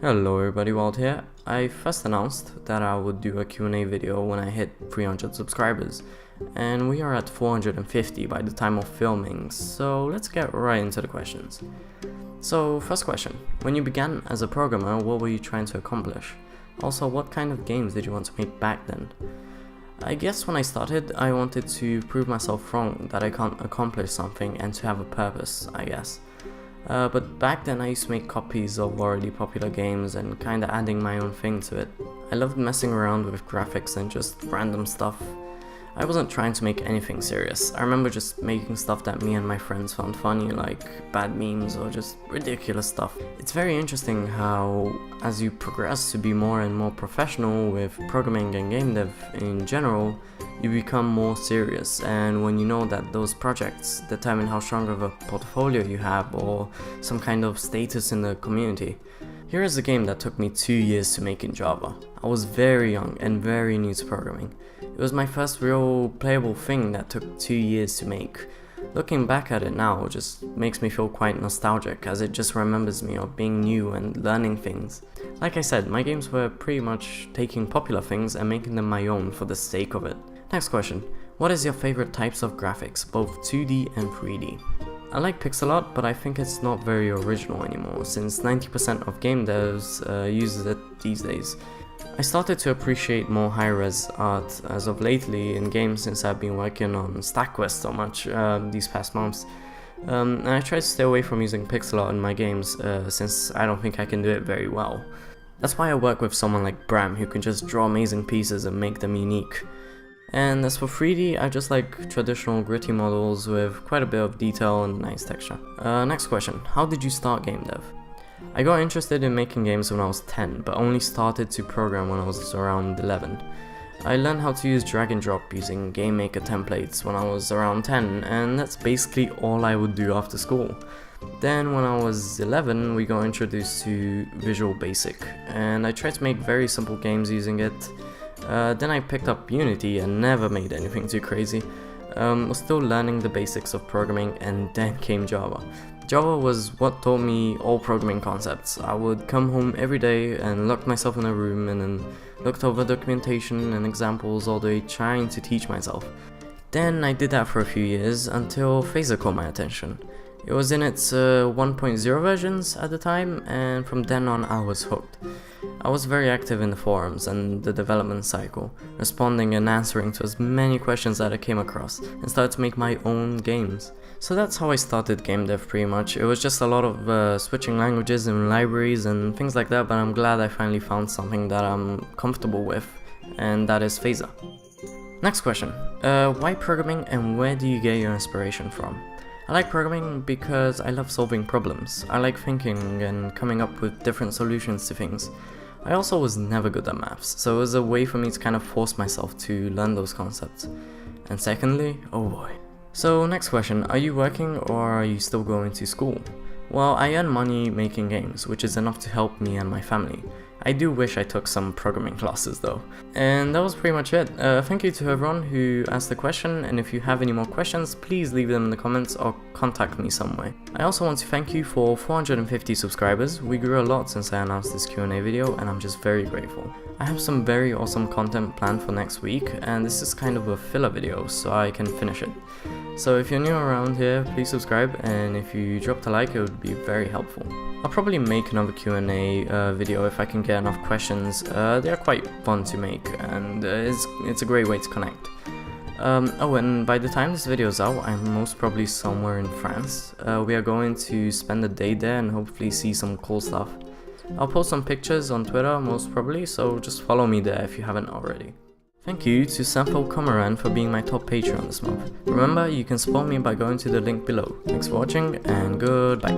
Hello everybody, Walt here. I first announced that I would do a Q&A video when I hit 300 subscribers, and we are at 450 by the time of filming, so let's get right into the questions. So first question, when you began as a programmer, what were you trying to accomplish? Also, what kind of games did you want to make back then? I guess when I started, I wanted to prove myself wrong, that I can't accomplish something and to have a purpose, I guess. But back then I used to make copies of already popular games and kinda adding my own thing to it. I loved messing around with graphics and just random stuff. I wasn't trying to make anything serious. I remember just making stuff that me and my friends found funny, like bad memes or just ridiculous stuff. It's very interesting how, as you progress to be more and more professional with programming and game dev in general, you become more serious, and when you know that those projects determine how strong of a portfolio you have or some kind of status in the community. Here is a game that took me 2 years to make in Java. I was very young and very new to programming. It was my first real playable thing that took 2 years to make. Looking back at it now just makes me feel quite nostalgic, as it just remembers me of being new and learning things. Like I said, my games were pretty much taking popular things and making them my own for the sake of it. Next question, what is your favorite types of graphics, both 2D and 3D? I like pixel art, but I think it's not very original anymore, since 90% of game devs uses it these days. I started to appreciate more high-res art as of lately in games, since I've been working on StackQuest so much these past months. And I try to stay away from using pixel art in my games, since I don't think I can do it very well. That's why I work with someone like Bram, who can just draw amazing pieces and make them unique. And as for 3D, I just like traditional gritty models with quite a bit of detail and nice texture. Next question, how did you start game dev? I got interested in making games when I was 10, but only started to program when I was around 11. I learned how to use drag and drop using game maker templates when I was around 10, and that's basically all I would do after school. Then when I was 11, we got introduced to Visual Basic, and I tried to make very simple games using it. Then I picked up Unity and never made anything too crazy. Was still learning the basics of programming, and then came Java. Java was what taught me all programming concepts. I would come home every day and lock myself in a room and then looked over documentation and examples all day trying to teach myself. Then I did that for a few years until Phaser caught my attention. It was in its 1.0 versions at the time, and from then on I was hooked. I was very active in the forums and the development cycle, responding and answering to as many questions that I came across, and started to make my own games. So that's how I started game dev pretty much. It was just a lot of switching languages and libraries and things like that, but I'm glad I finally found something that I'm comfortable with, and that is Phaser. Next question, why programming and where do you get your inspiration from? I like programming because I love solving problems. I like thinking and coming up with different solutions to things. I also was never good at maths, so it was a way for me to kind of force myself to learn those concepts. And secondly, oh boy. So next question, are you working or are you still going to school? Well, I earn money making games, which is enough to help me and my family. I do wish I took some programming classes though. And that was pretty much it. Thank you to everyone who asked the question, and if you have any more questions, please leave them in the comments or contact me some way. I also want to thank you for 450 subscribers. We grew a lot since I announced this Q&A video, and I'm just very grateful. I have some very awesome content planned for next week, and this is kind of a filler video so I can finish it. So if you're new around here, please subscribe, and if you dropped a like, it would be very helpful. I'll probably make another Q&A video if I can get enough questions. They're quite fun to make, and it's a great way to connect. Oh, and by the time this video is out, I'm most probably somewhere in France. We are going to spend a day there and hopefully see some cool stuff. I'll post some pictures on Twitter most probably, so just follow me there if you haven't already. Thank you to Sample Comaran for being my top Patreon this month. Remember, you can support me by going to the link below. Thanks for watching, and goodbye.